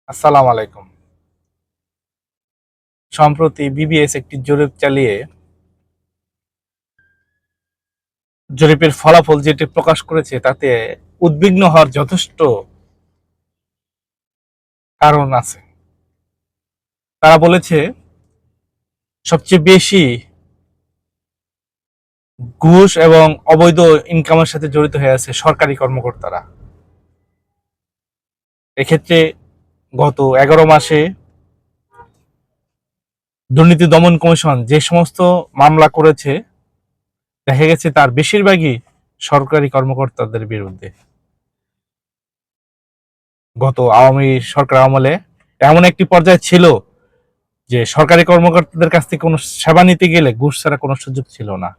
আসসালামু আলাইকুম। সম্প্রতি বিবিএস একটি জরিপ চালিয়ে জরিপের ফলাফল যেটি প্রকাশ করেছে তাতে উদ্বিগ্ন হওয়ার যথেষ্ট কারণ আছে। তারা বলেছে সবচেয়ে বেশি ঘুষ এবং অবৈধ ইনকামের সাথে জড়িত হয়ে আছে সরকারি কর্মকর্তারা। এক্ষেত্রে গত 11 মাসে দুর্নীতি দমন কমিশন যে সমস্ত মামলা করেছে দেখা গেছে তার বেশিরভাগই সরকারি কর্মকর্তাদের বিরুদ্ধে। গত আওয়ামী সরকার আমলে এমন একটি পর্যায়ে ছিল যে সরকারি কর্মকর্তাদের কাছ থেকে কোনো সেবা নিতে গেলে ঘুষ ছাড়া কোনো সুযোগ ছিল না।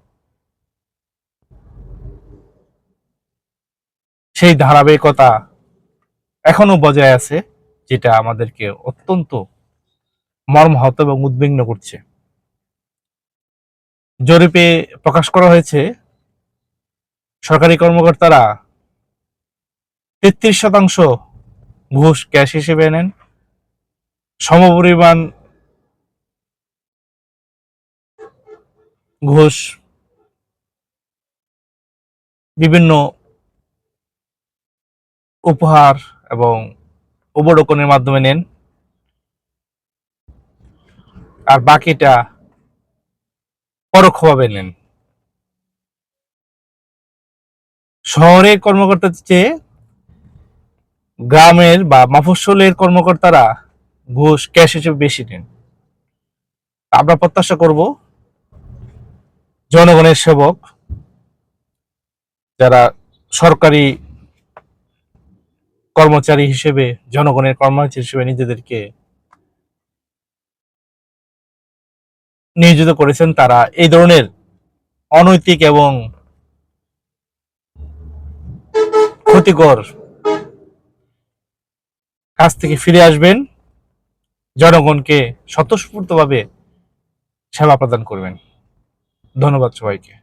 সেই ধারাবাহিকতা এখনো বজায় আছে, যেটা আমাদেরকে অত্যন্ত মর্মাহত এবং উদ্বিগ্ন করছে। জরিপে প্রকাশ করা হয়েছে সরকারি কর্মকর্তারা 33% ঘুষ ক্যাশ হিসেবে নেন, সমপরিমাণ ঘুষ বিভিন্ন উপহার এবং উপঢৌকনের মাধ্যমে নেন, আর বাকিটা পরোক্ষভাবে নেন। শহরের কর্মকর্তাদের চেয়ে গ্রামের বা মফস্বলের কর্মকর্তারা ঘুষ ক্যাশ হিসেবে বেশি নেন। আমরা প্রত্যাশা করব জনগণের সেবক যারা সরকারি কর্মচারী হিসেবে, জনগণের কর্মচারী হিসেবে নিজেদেরকে নিয়োজিত করেছেন, তারা এই ধরনের অনৈতিক এবং ক্ষতিকর কাজ থেকে ফিরে আসবেন, জনগণকে স্বতঃস্ফূর্তভাবে সেবা প্রদান করবেন। ধন্যবাদ সবাইকে।